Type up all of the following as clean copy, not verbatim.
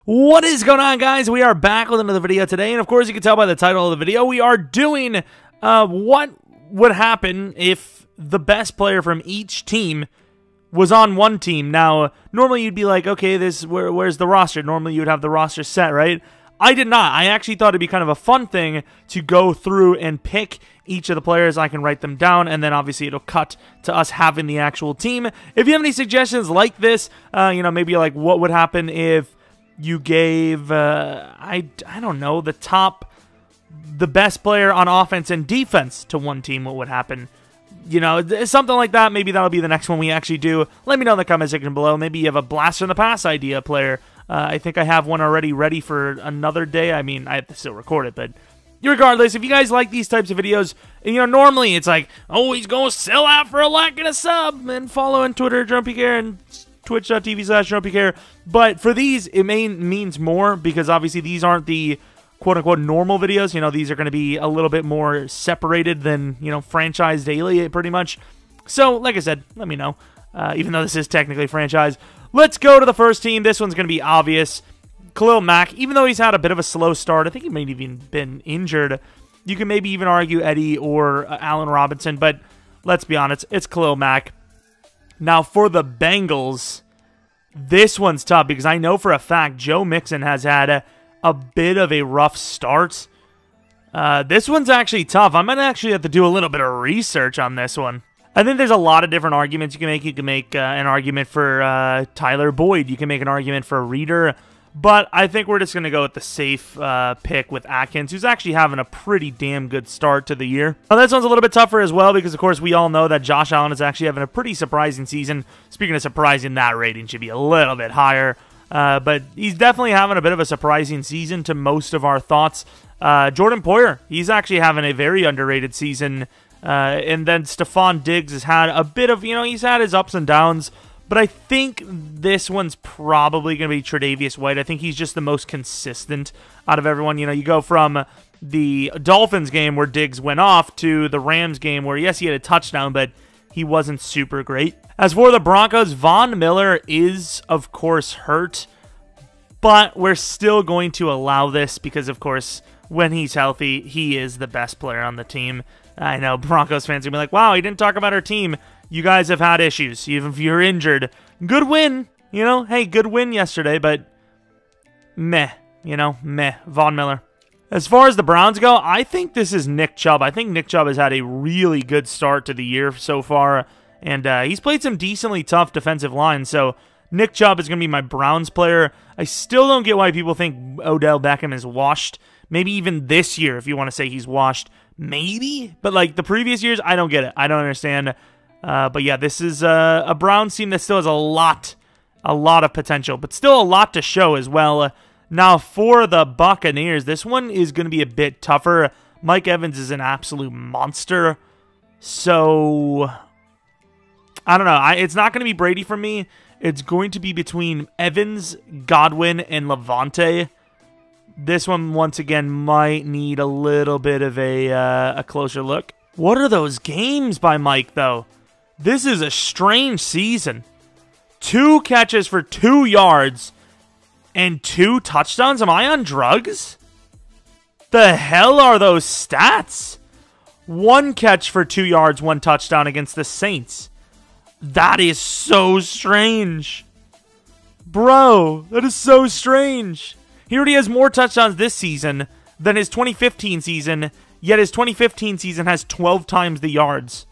What is going on, guys? We are back with another video today, and of course you can tell by the title of the video, we are doing what would happen if the best player from each team was on one team. Now, normally you'd be like, okay, where's the roster? Normally you would have the roster set, right? I did not. I actually thought it'd be kind of a fun thing to go through and pick each of the players. I can write them down, and then obviously it'll cut to us having the actual team. If you have any suggestions like this, maybe like what would happen if you gave, I don't know, the best player on offense and defense to one team, what would happen? You know, something like that. Maybe that'll be the next one we actually do. Let me know in the comment section below. Maybe you have a blast from the past idea player. I think I have one already ready for another day. I mean, I have to still record it, but regardless, if you guys like these types of videos, and, normally it's like, oh, he's going to sell out for a like and a sub, and follow on Twitter, Jeromepkr, and twitch.tv/Jeromepkr. But for these, it means more, because obviously these aren't the quote-unquote normal videos. These are going to be a little bit more separated than, franchise daily, pretty much. So, like I said, let me know, even though this is technically franchise. Let's go to the first team. This one's going to be obvious. Khalil Mack, even though he's had a bit of a slow start, I think he might have even been injured. You can maybe even argue Eddie or Allen Robinson, but let's be honest, it's Khalil Mack. Now, for the Bengals, this one's tough because I know for a fact Joe Mixon has had a bit of a rough start. This one's actually tough. I might actually have to do a little bit of research on this one. I think there's a lot of different arguments you can make. You can make an argument for Tyler Boyd. You can make an argument for Reader. But I think we're just going to go with the safe pick with Atkins, who's actually having a pretty damn good start to the year. Now, this one's a little bit tougher as well because, of course, we all know that Josh Allen is actually having a pretty surprising season. Speaking of surprising, that rating should be a little bit higher. But he's definitely having a bit of a surprising season to most of our thoughts. Jordan Poyer, he's actually having a very underrated season. And then Stephon Diggs has had a bit of, he's had his ups and downs. But I think this one's probably going to be Tre'Davious White. I think he's just the most consistent out of everyone. You go from the Dolphins game where Diggs went off to the Rams game where, yes, he had a touchdown, but he wasn't super great. As for the Broncos, Von Miller is, of course, hurt. But we're still going to allow this because, of course, when he's healthy, he is the best player on the team. I know Broncos fans are going to be like, wow, he didn't talk about our team. You guys have had issues, even if you're injured. Good win, hey, good win yesterday, but meh, meh, Von Miller. As far as the Browns go, I think this is Nick Chubb. I think Nick Chubb has had a really good start to the year so far, and he's played some decently tough defensive lines, so Nick Chubb is going to be my Browns player. I still don't get why people think Odell Beckham is washed. Maybe even this year, if you want to say he's washed, maybe, but like the previous years, I don't get it. I don't understand. But yeah, this is a Browns team that still has a lot of potential, but still a lot to show as well. Now, for the Buccaneers, this one is going to be a bit tougher. Mike Evans is an absolute monster, so I don't know. It's not going to be Brady for me. It's going to be between Evans, Godwin, and Levante. This one, once again, might need a little bit of a closer look. What are those games by Mike, though? This is a strange season. 2 catches for 2 yards and 2 touchdowns? Am I on drugs? The hell are those stats? 1 catch for 2 yards, 1 touchdown against the Saints. That is so strange. Bro, that is so strange. He already has more touchdowns this season than his 2015 season, yet his 2015 season has 12 times the yards.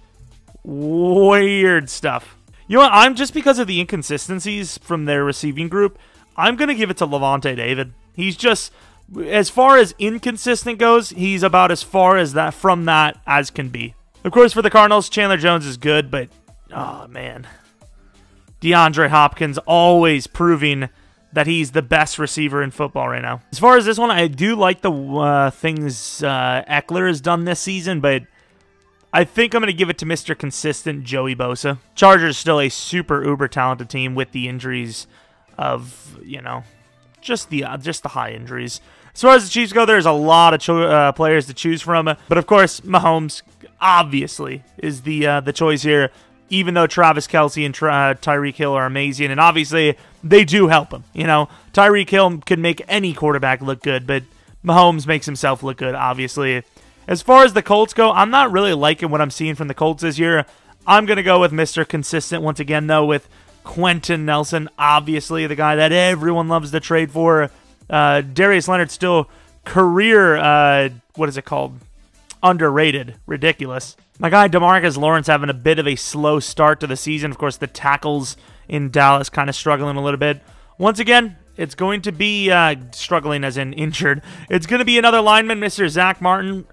Weird stuff. You know what? I'm just because of the inconsistencies from their receiving group, I'm going to give it to Levante David. He's just, as far as inconsistent goes, he's about as far as that from that as can be. Of course, for the Cardinals, Chandler Jones is good, but, oh, man. DeAndre Hopkins always proving that he's the best receiver in football right now. As far as this one, I do like the things Eckler has done this season, but I think I'm going to give it to Mr. Consistent, Joey Bosa. Chargers still a super uber talented team with the injuries of, just the high injuries. As far as the Chiefs go, there's a lot of players to choose from. But of course, Mahomes obviously is the choice here. even though Travis Kelce and Tyreek Hill are amazing, and obviously they do help him. You know, Tyreek Hill can make any quarterback look good, but Mahomes makes himself look good, obviously. As far as the Colts go, I'm not really liking what I'm seeing from the Colts this year. I'm going to go with Mr. Consistent once again, though, with Quentin Nelson, obviously the guy that everyone loves to trade for. Darius Leonard still career, what is it called? Underrated. Ridiculous. My guy DeMarcus Lawrence having a bit of a slow start to the season. Of course, the tackles in Dallas kind of struggling a little bit. Once again, it's going to be struggling as in injured. It's going to be another lineman, Mr. Zach Martin.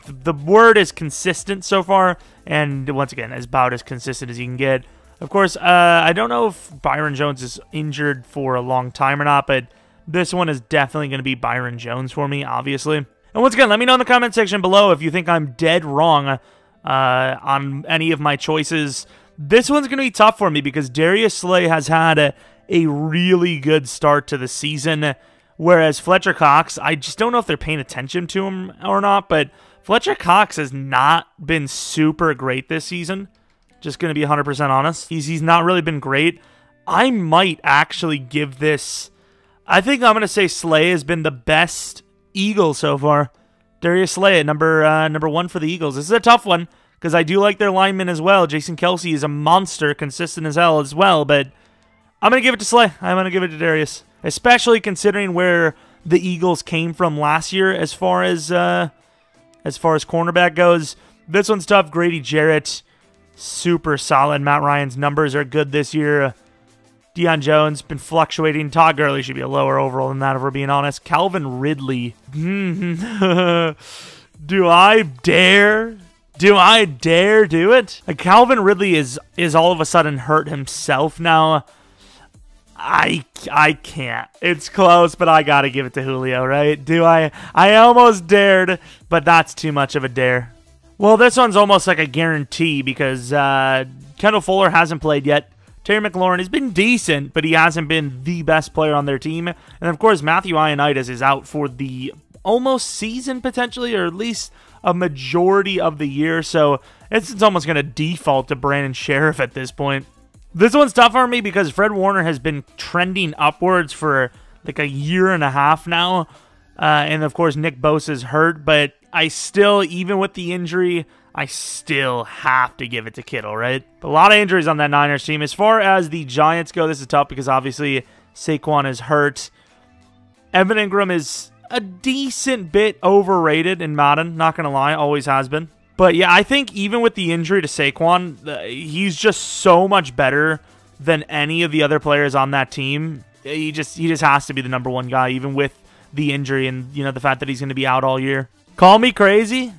The word is consistent so far, and once again, about as consistent as you can get. Of course, I don't know if Byron Jones is injured for a long time or not, but this one is definitely going to be Byron Jones for me, obviously. And once again, let me know in the comment section below if you think I'm dead wrong on any of my choices. This one's going to be tough for me because Darius Slay has had a really good start to the season, whereas Fletcher Cox, I just don't know if they're paying attention to him or not, but Fletcher Cox has not been super great this season. Just going to be 100% honest. He's not really been great. I might actually give this... I think I'm going to say Slay has been the best Eagle so far. Darius Slay at number 1 for the Eagles. This is a tough one because I do like their linemen as well. Jason Kelce is a monster, consistent as hell as well, but I'm going to give it to Slay. I'm going to give it to Darius, especially considering where the Eagles came from last year as far as cornerback goes. This one's tough. Grady Jarrett, super solid. Matt Ryan's numbers are good this year. Deion Jones been fluctuating. Todd Gurley should be a lower overall than that, if we're being honest. Calvin Ridley. Do I dare? Do I dare do it? Calvin Ridley is all of a sudden hurt himself now. I can't. It's close, but I gotta give it to Julio, right? Do I? I almost dared, but that's too much of a dare. Well, this one's almost like a guarantee because Kendall Fuller hasn't played yet. Terry McLaurin has been decent, but he hasn't been the best player on their team. And, of course, Matthew Ioannidis is out for the almost season, potentially, or at least a majority of the year. So it's almost going to default to Brandon Sheriff at this point. This one's tough for me because Fred Warner has been trending upwards for like a year and a half now. And, of course, Nick Bosa's hurt, but I still, even with the injury, I still have to give it to Kittle, right? But a lot of injuries on that Niners team. As far as the Giants go, this is tough because obviously Saquon is hurt. Evan Ingram is a decent bit overrated in Madden, not going to lie, always has been. But yeah, I think even with the injury to Saquon, he's just so much better than any of the other players on that team. He just has to be the number 1 guy, even with the injury and, you know, the fact that he's going to be out all year. Call me crazy.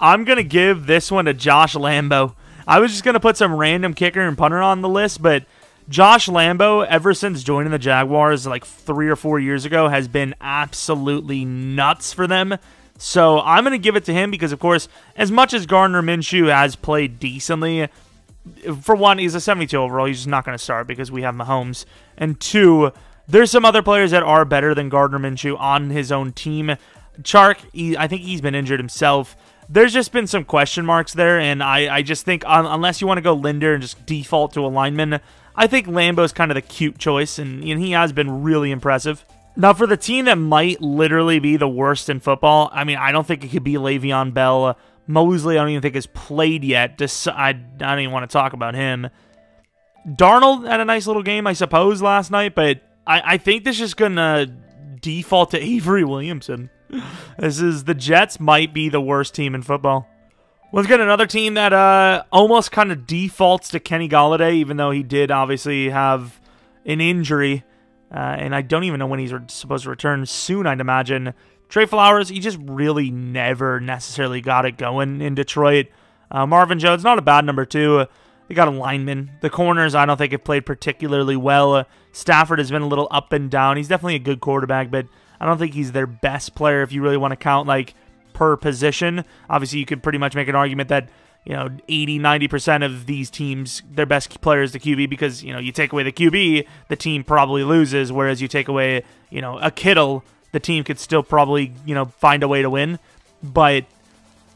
I'm going to give this one to Josh Lambo. I was just going to put some random kicker and punter on the list, but Josh Lambo, ever since joining the Jaguars like 3 or 4 years ago, has been absolutely nuts for them. So I'm going to give it to him because, of course, as much as Gardner Minshew has played decently, for one, he's a 72 overall. He's just not going to start because we have Mahomes. And 2, there's some other players that are better than Gardner Minshew on his own team. Chark, I think he's been injured himself. There's just been some question marks there, and I just think unless you want to go Linder and just default to a lineman, I think Lambo's kind of the cute choice, and he has been really impressive. Now, for the team that might literally be the worst in football, I mean, I don't think it could be Le'Veon Bell. Mosley, I don't even think has played yet. I don't even want to talk about him. Darnold had a nice little game, I suppose, last night, but I think this is going to default to Avery Williamson. The Jets might be the worst team in football. Let's get another team that almost kind of defaults to Kenny Golladay, even though he did obviously have an injury. And I don't even know when he's supposed to return. Soon, I'd imagine. Trey Flowers, he just really never necessarily got it going in Detroit. Marvin Jones, not a bad number 2. They got a lineman. The corners, I don't think have played particularly well. Stafford has been a little up and down. He's definitely a good quarterback, but I don't think he's their best player if you really want to count like per position. Obviously, you could pretty much make an argument that, you know, 80-90% of these teams, their best player is the QB because, you know, you take away the QB, the team probably loses, whereas you take away, you know, a Kittle, the team could still probably, you know, find a way to win. But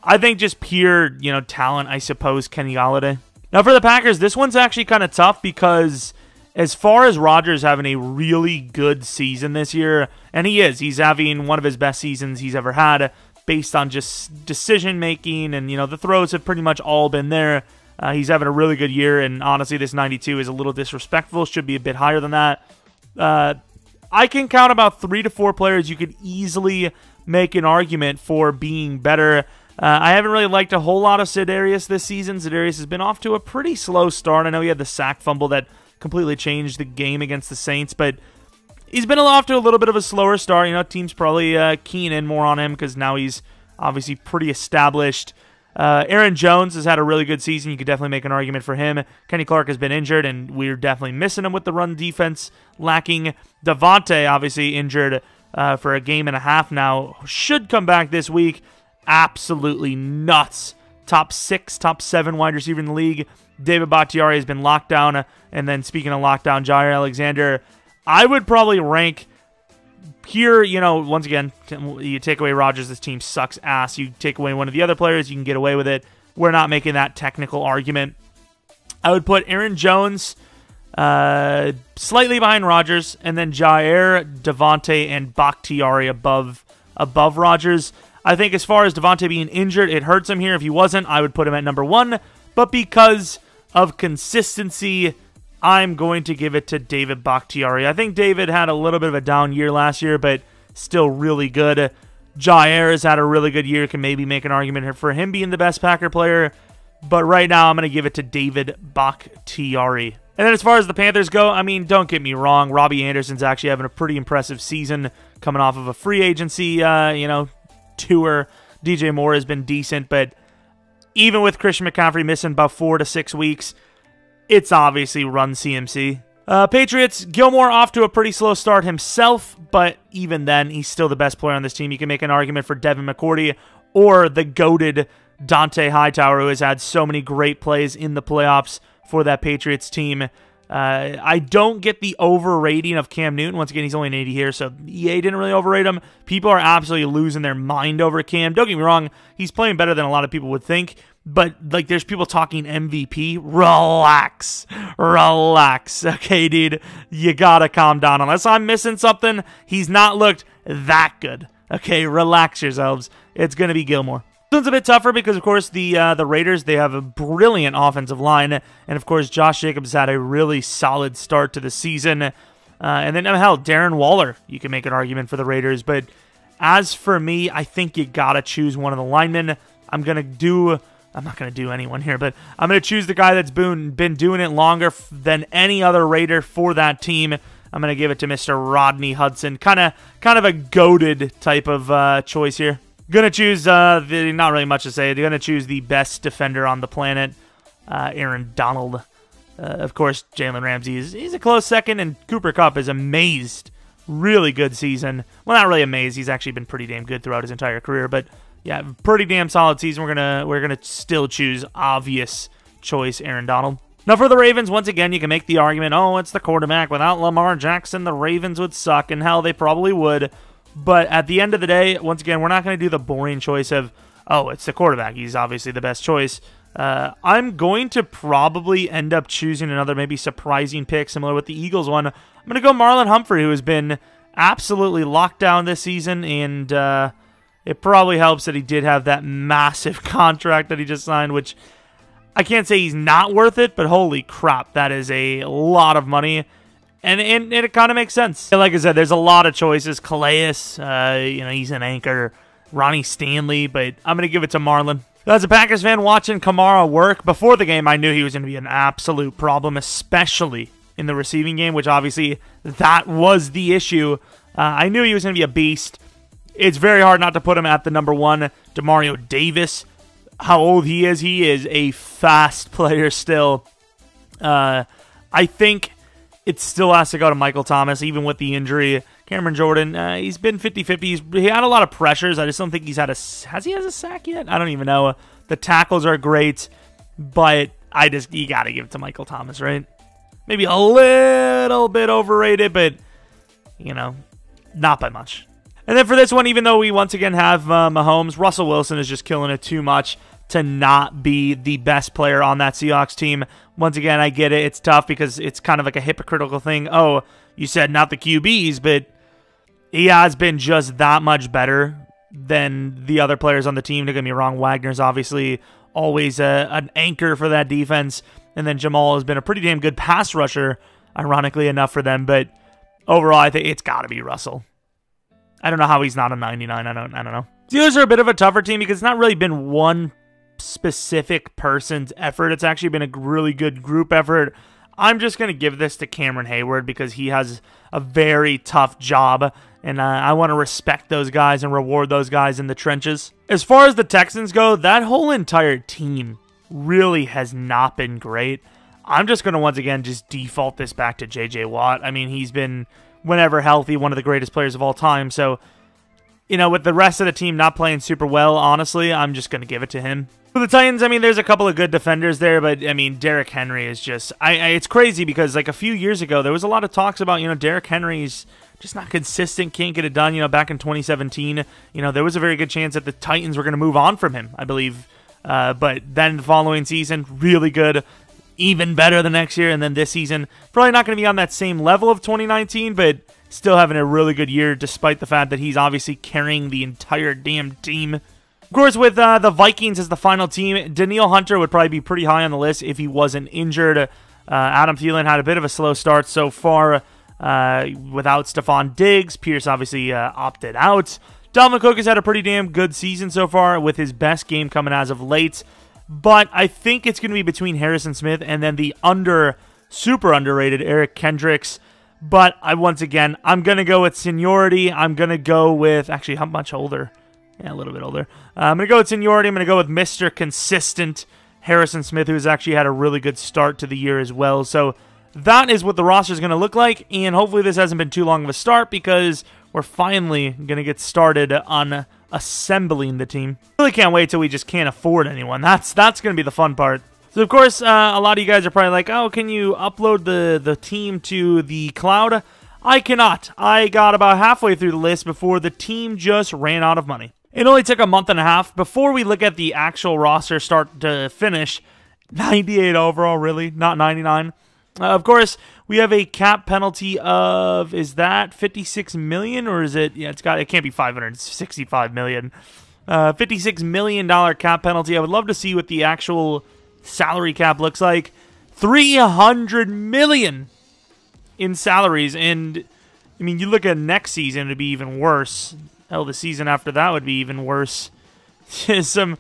I think just pure, you know, talent, I suppose, Kenny Golladay. Now for the Packers, this one's actually kind of tough because as far as Rodgers having a really good season this year, and he's having one of his best seasons he's ever had based on just decision-making, and, the throws have pretty much all been there. He's having a really good year, and honestly, this 92 is a little disrespectful. Should be a bit higher than that. I can count about 3 to 4 players you could easily make an argument for being better. I haven't really liked a whole lot of Za'Darius this season. Za'Darius has been off to a pretty slow start. I know he had the sack fumble that completely changed the game against the Saints, but he's been off to a little bit of a slower start. Team's probably keying in more on him because now he's obviously pretty established. Aaron Jones has had a really good season. You could definitely make an argument for him. Kenny Clark has been injured, and we're definitely missing him with the run defense lacking. Devontae, obviously injured for a game and a half now. Should come back this week. Absolutely nuts. Top 6, top 7 wide receiver in the league. David Bakhtiari has been locked down. And then speaking of lockdown, Jair Alexander, I would probably rank here, once again, you take away Rodgers, this team sucks ass. You take away one of the other players, you can get away with it. We're not making that technical argument. I would put Aaron Jones slightly behind Rodgers, and then Jair, Devontae, and Bakhtiari above Rodgers. I think as far as Devontae being injured, it hurts him here. If he wasn't, I would put him at number 1. But because of consistency, I'm going to give it to David Bakhtiari. I think David had a little bit of a down year last year, but still really good. Jair has had a really good year. Can maybe make an argument for him being the best Packer player. But right now, I'm going to give it to David Bakhtiari. And then as far as the Panthers go, don't get me wrong. Robbie Anderson's actually having a pretty impressive season coming off of a free agency, tour. DJ Moore has been decent, but even with Christian McCaffrey missing about 4 to 6 weeks, it's obviously run CMC. Patriots, Gilmore off to a pretty slow start himself, but even then, he's still the best player on this team. You can make an argument for Devin McCourty or the goated Dante Hightower, who has had so many great plays in the playoffs for that Patriots team. I don't get the overrating of Cam Newton. Once again, he's only an 80 here, so EA didn't really overrate him. People are absolutely losing their mind over Cam. Don't get me wrong, he's playing better than a lot of people would think, but there's people talking MVP. Relax. Okay, dude, you gotta calm down. Unless I'm missing something, he's not looked that good. Okay, relax yourselves. It's gonna be Gilmore. This one's a bit tougher because, of course, the Raiders, they have a brilliant offensive line. And, of course, Josh Jacobs had a really solid start to the season. And then, hell, Darren Waller, you can make an argument for the Raiders. But as for me, I think you got to choose one of the linemen. I'm not going to do anyone here, but I'm going to choose the guy that's been doing it longer than any other Raider for that team. I'm going to give it to Mr. Rodney Hudson. Kind of a goated type of choice here. Gonna choose, not really much to say. They're gonna choose the best defender on the planet, Aaron Donald. Of course, Jalen Ramsey he's a close second, and Cooper Kupp is amazed. Really good season. Well, not really amazed. He's actually been pretty damn good throughout his entire career, but yeah, pretty damn solid season. We're gonna still choose obvious choice, Aaron Donald. Now for the Ravens, once again, you can make the argument, oh, it's the quarterback. Without Lamar Jackson, the Ravens would suck, and hell, they probably would. But at the end of the day, once again, we're not going to do the boring choice of, oh, it's the quarterback. He's obviously the best choice. I'm going to probably end up choosing another maybe surprising pick, similar with the Eagles one. I'm going to go Marlon Humphrey, who has been absolutely locked down this season, and it probably helps that he did have that massive contract that he just signed, which I can't say he's not worth it, but holy crap, that is a lot of money. And it kind of makes sense. Like I said, there's a lot of choices. Calais, he's an anchor. Ronnie Stanley, but I'm going to give it to Marlon. As a Packers fan watching Kamara work, before the game, I knew he was going to be an absolute problem, especially in the receiving game, which obviously that was the issue. I knew he was going to be a beast. It's very hard not to put him at the number 1. Demario Davis, how old he is a fast player still. I think it still has to go to Michael Thomas, even with the injury. Cameron Jordan, he's been 50-50. He had a lot of pressures. I just don't think has he had a sack yet? I don't even know. The tackles are great, but you got to give it to Michael Thomas, right? Maybe a little bit overrated, but, not by much. And then for this one, even though we once again have Mahomes, Russell Wilson is just killing it too much. to not be the best player on that Seahawks team. Once again, I get it. It's tough because it's kind of like a hypocritical thing. Oh, you said not the QBs, but he has been just that much better than the other players on the team. Don't get me wrong, Wagner's obviously always an anchor for that defense, and then Jamal has been a pretty damn good pass rusher, ironically enough, for them, but overall, I think it's got to be Russell. I don't know how he's not a 99. I don't know. Steelers are a bit of a tougher team because it's not really been one specific person's effort. It's actually been a really good group effort. I'm just going to give this to Cameron Hayward because he has a very tough job, and I want to respect those guys and reward those guys in the trenches. As far as the Texans go, that whole entire team really has not been great. I'm just going to once again just default this back to J.J. Watt. I mean, he's been, whenever healthy, one of the greatest players of all time. So, you know, with the rest of the team not playing super well, honestly, I'm just going to give it to him. For the Titans, I mean, there's a couple of good defenders there, but, I mean, Derrick Henry is just... it's crazy because, like, a few years ago, there was a lot of talks about, you know, Derrick Henry's just not consistent, can't get it done. You know, back in 2017, you know, there was a very good chance that the Titans were going to move on from him, I believe. But then the following season, really good, even better the next year, and then this season, probably not going to be on that same level of 2019, but still having a really good year, despite the fact that he's obviously carrying the entire damn team. Of course, with the Vikings as the final team, Danielle Hunter would probably be pretty high on the list if he wasn't injured. Adam Thielen had a bit of a slow start so far without Stephon Diggs. Pierce obviously opted out. Dalvin Cook has had a pretty damn good season so far with his best game coming as of late. But I think it's going to be between Harrison Smith and then the super underrated Eric Kendricks. But once again, I'm going to go with seniority. I'm going to go with, actually, how much older? Yeah, a little bit older. I'm going to go with seniority. I'm going to go with Mr. Consistent Harrison Smith, who's actually had a really good start to the year as well. So that is what the roster is going to look like. And hopefully this hasn't been too long of a start because we're finally going to get started on assembling the team. Really can't wait till we just can't afford anyone. That's going to be the fun part. So, of course, a lot of you guys are probably like, oh, can you upload the team to the cloud? I cannot. I got about halfway through the list before the team just ran out of money. It only took a month and a half before we look at the actual roster start to finish. 98 overall, really, not 99. Of course, we have a cap penalty of, is that 56 million or is it, yeah, it can't be 565 million. $56 million cap penalty. I would love to see what the actual salary cap looks like. 300 million in salaries, and I mean, you look at next season, it'd be even worse. Hell, the season after that would be even worse. There's some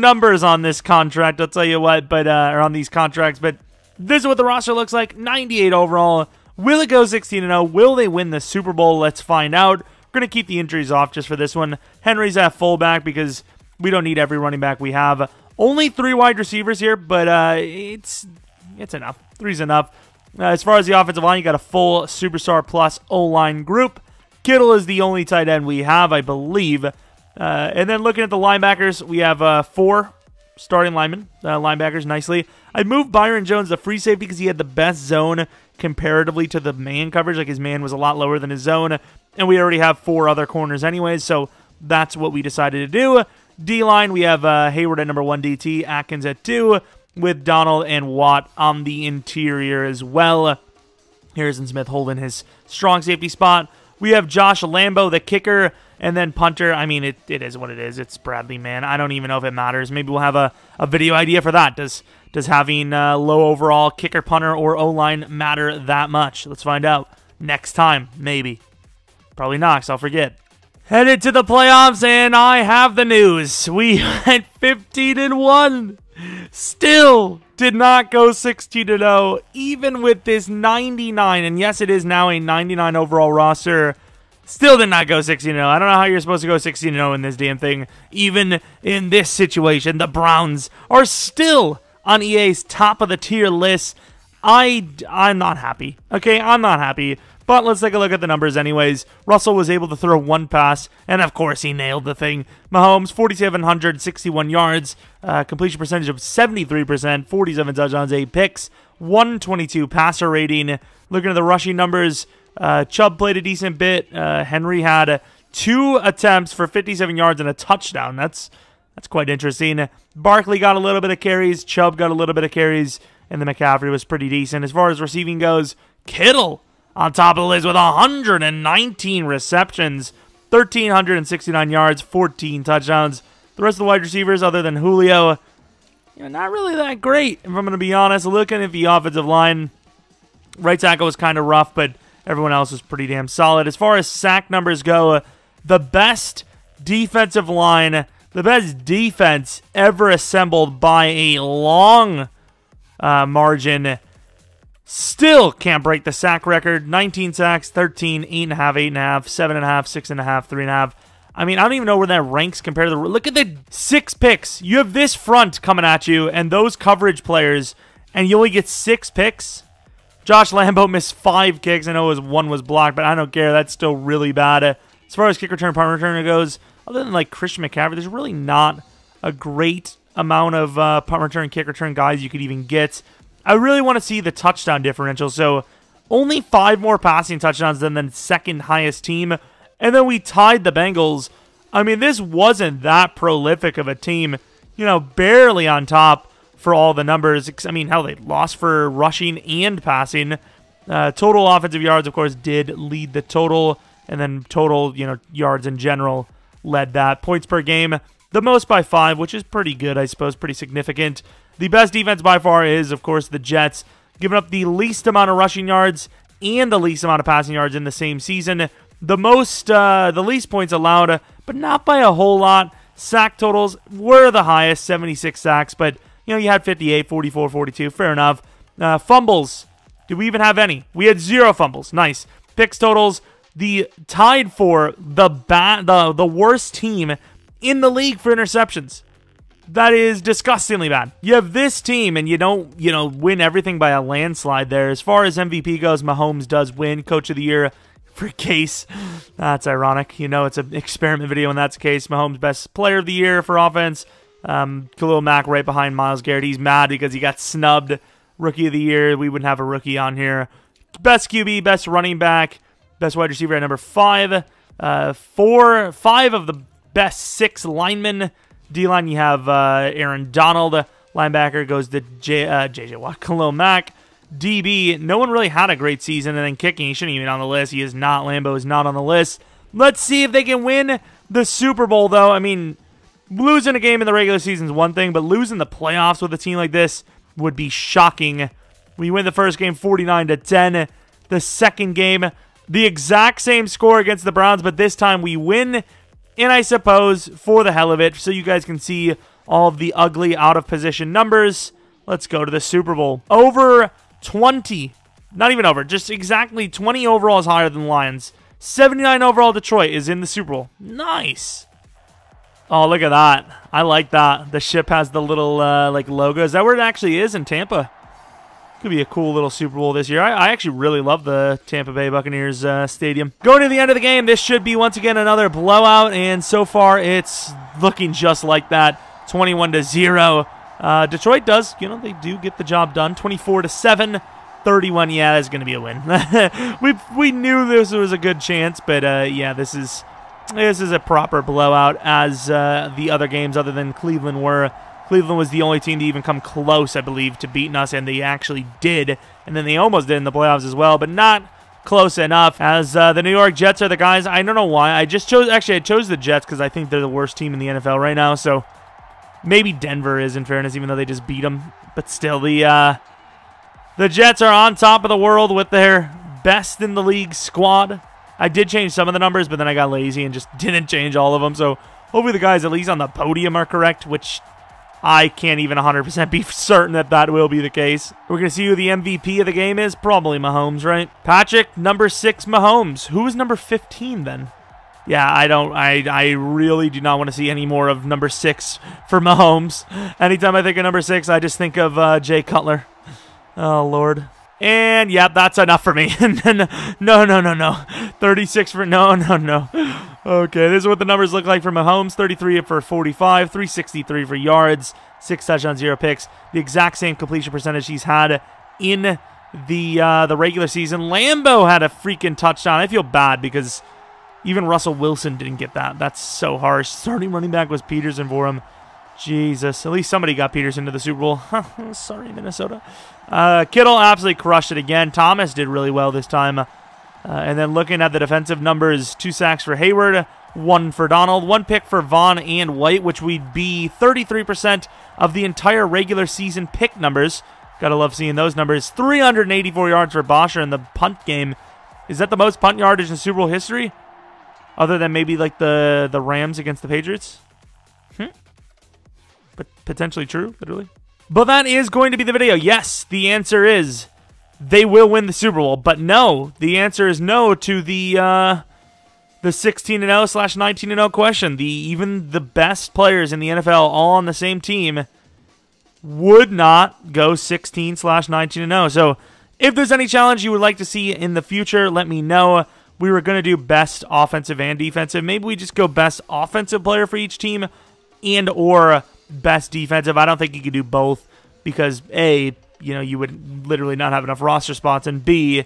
numbers on this contract, I'll tell you what, but or on these contracts, but this is what the roster looks like. 98 overall. Will it go 16-0? Will they win the Super Bowl? Let's find out. We're going to keep the injuries off just for this one. Henry's at fullback because we don't need every running back we have. Only 3 wide receivers here, but it's enough. 3's enough. As far as the offensive line, you got a full superstar plus O-line group. Kittle is the only tight end we have, I believe. And then looking at the linebackers, we have 4 starting linebackers nicely. I moved Byron Jones to free safety because he had the best zone comparatively to the man coverage. Like, his man was a lot lower than his zone. And we already have 4 other corners anyways, so that's what we decided to do. D-line, we have Hayward at number 1 DT, Atkins at 2, with Donald and Watt on the interior as well. Harrison Smith holding his strong safety spot. We have Josh Lambo, the kicker, and then punter. I mean, it is what it is. It's Bradley, man. I don't even know if it matters. Maybe we'll have a video idea for that. Does having low overall kicker, punter, or O-line matter that much? Let's find out next time, maybe. Probably not, because I'll forget. Headed to the playoffs, and I have the news. We went 15-1. Still did not go 16-0, even with this 99. And yes, it is now a 99 overall roster. Still did not go 16-0. I don't know how you're supposed to go 16-0 in this damn thing. Even in this situation, the Browns are still on EA's top of the tier list. I'm not happy. Okay, I'm not happy. But let's take a look at the numbers anyways. Russell was able to throw 1 pass, and of course he nailed the thing. Mahomes, 4,761 yards, completion percentage of 73%, 47 touchdowns, 8 picks, 122 passer rating. Looking at the rushing numbers, Chubb played a decent bit. Henry had 2 attempts for 57 yards and a touchdown. That's That's quite interesting. Barkley got a little bit of carries. Chubb got a little bit of carries. And then McCaffrey was pretty decent. As far as receiving goes, Kittle on top of the list with 119 receptions, 1,369 yards, 14 touchdowns. The rest of the wide receivers, other than Julio, not really that great, if I'm going to be honest. Looking at the offensive line, right tackle was kind of rough, but everyone else was pretty damn solid. As far as sack numbers go, the best defensive line, the best defense ever assembled by a long margin, still can't break the sack record. 19 sacks, 13, 8.5, 8.5, 7.5, 6.5, 3.5. I mean, I don't even know where that ranks compared to the... Look at the 6 picks. You have this front coming at you and those coverage players, and you only get 6 picks. Josh Lambo missed 5 kicks. I know one was blocked, but I don't care. That's still really bad. As far as kick return, punt return goes, other than like Christian McCaffrey, there's really not a great amount of punt return, kick return guys you could even get. I really want to see the touchdown differential. So only 5 more passing touchdowns than the second highest team. And then we tied the Bengals. I mean, this wasn't that prolific of a team. Barely on top for all the numbers. I mean, hell, they lost for rushing and passing. Total offensive yards, of course, did lead the total. And then total, yards in general led that. Points per game, the most by 5, which is pretty good, I suppose, pretty significant. The best defense by far is, of course, the Jets, giving up the least amount of rushing yards and the least amount of passing yards in the same season. The least points allowed, but not by a whole lot. Sack totals were the highest, 76 sacks, but, you had 58, 44, 42, fair enough. Fumbles, did we even have any? We had 0 fumbles, nice. Picks totals, tied for the worst team in the league for interceptions. That is disgustingly bad. You have this team, and you don't, win everything by a landslide there. As far as MVP goes, Mahomes does win Coach of the Year for Case. That's ironic. It's an experiment video, and that's the case. Mahomes, best player of the year for offense. Khalil Mack right behind Myles Garrett. He's mad because he got snubbed. Rookie of the Year. We wouldn't have a rookie on here. Best QB, best running back, best wide receiver at number 5. 5 of the best 6 linemen. D-line, you have Aaron Donald. Linebacker goes to J.J. Watt, Khalil Mack. DB, no one really had a great season. And then kicking, he shouldn't even be on the list. He is not. Lambo is not on the list. Let's see if they can win the Super Bowl, though. I mean, losing a game in the regular season is one thing, but losing the playoffs with a team like this would be shocking. We win the first game 49-10. The second game, the exact same score against the Browns, but this time we win. And I suppose, for the hell of it, so you guys can see all of the ugly out-of-position numbers, let's go to the Super Bowl. Over 20. Not even over. Just exactly 20 overall is higher than the Lions. 79 overall Detroit is in the Super Bowl. Nice. Oh, look at that. I like that. The ship has the little logo. Is that where it actually is in Tampa? Could be a cool little Super Bowl this year. I actually really love the Tampa Bay Buccaneers stadium. Going to the end of the game, this should be once again another blowout, and so far it's looking just like that. 21-0. Detroit does, they do get the job done. 24-7. 31. Yeah, that's going to be a win. we knew this was a good chance, but yeah, this is a proper blowout, as the other games other than Cleveland were. Cleveland was the only team to even come close, I believe, to beating us, and they actually did. And then they almost did in the playoffs as well, but not close enough, as the New York Jets are the guys. I don't know why. I chose the Jets because I think they're the worst team in the NFL right now, so maybe Denver is, in fairness, even though they just beat them. But still, the Jets are on top of the world with their best-in-the-league squad. I did change some of the numbers, but then I got lazy and just didn't change all of them, so hopefully the guys at least on the podium are correct, which I can't even 100% be certain that will be the case. We're going to see who the MVP of the game is. Probably Mahomes, right? Patrick, number 6, Mahomes. Who is number 15 then? Yeah, I really do not want to see any more of number 6 for Mahomes. Anytime I think of number 6, I just think of Jay Cutler. Oh, Lord. And, yeah, that's enough for me. No. 36 for... No. Okay, this is what the numbers look like for Mahomes. 33 for 45, 363 for yards, 6 touchdowns, 0 picks. The exact same completion percentage he's had in the regular season. Lambo had a freaking touchdown. I feel bad because even Russell Wilson didn't get that. That's so harsh. Starting running back was Peterson for him. Jesus. At least somebody got Peterson to the Super Bowl. Sorry, Minnesota. Kittle absolutely crushed it again. Thomas did really well this time. And then looking at the defensive numbers, 2 sacks for Hayward, 1 for Donald, 1 pick for Vaughn and White, which would be 33% of the entire regular season pick numbers. Gotta love seeing those numbers. 384 yards for Bosher in the punt game. Is that the most punt yardage in Super Bowl history? Other than maybe like the Rams against the Patriots? But potentially true, literally. But that is going to be the video. Yes, the answer is they will win the Super Bowl. But no, the answer is no to the 16-0/19-0 question. Even the best players in the NFL all on the same team would not go 16/19-0. So if there's any challenge you would like to see in the future, let me know. We were going to do best offensive and defensive. Maybe we just go best offensive player for each team and or best defensive. I don't think you could do both because A, you would literally not have enough roster spots, and B,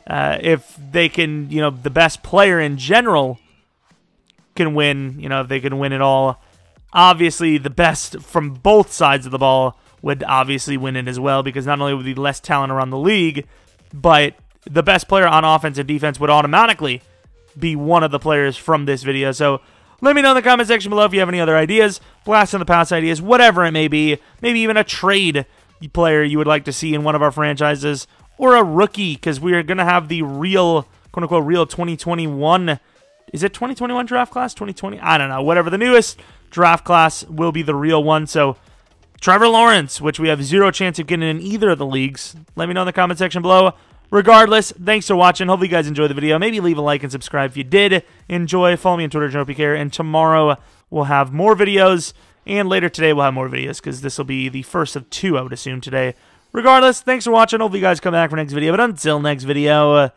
if they can, the best player in general can win, if they can win it all, obviously the best from both sides of the ball would obviously win it as well, because not only would there be less talent around the league, but the best player on offense and defense would automatically be one of the players from this video. So let me know in the comment section below if you have any other ideas, blast in the past ideas, whatever it may be. Maybe even a trade player you would like to see in one of our franchises, or a rookie, because we are going to have the real, quote-unquote, real 2021. Is it 2021 draft class? 2020? I don't know. Whatever. The newest draft class will be the real one. So Trevor Lawrence, which we have 0 chance of getting in either of the leagues. Let me know in the comment section below. Regardless, thanks for watching. Hopefully you guys enjoyed the video. Maybe leave a like and subscribe if you did enjoy. Follow me on Twitter, Jeromepkr, and tomorrow we'll have more videos, and later today we'll have more videos, because this will be the first of 2, I would assume, today. Regardless, thanks for watching. Hopefully you guys come back for next video, but until next video,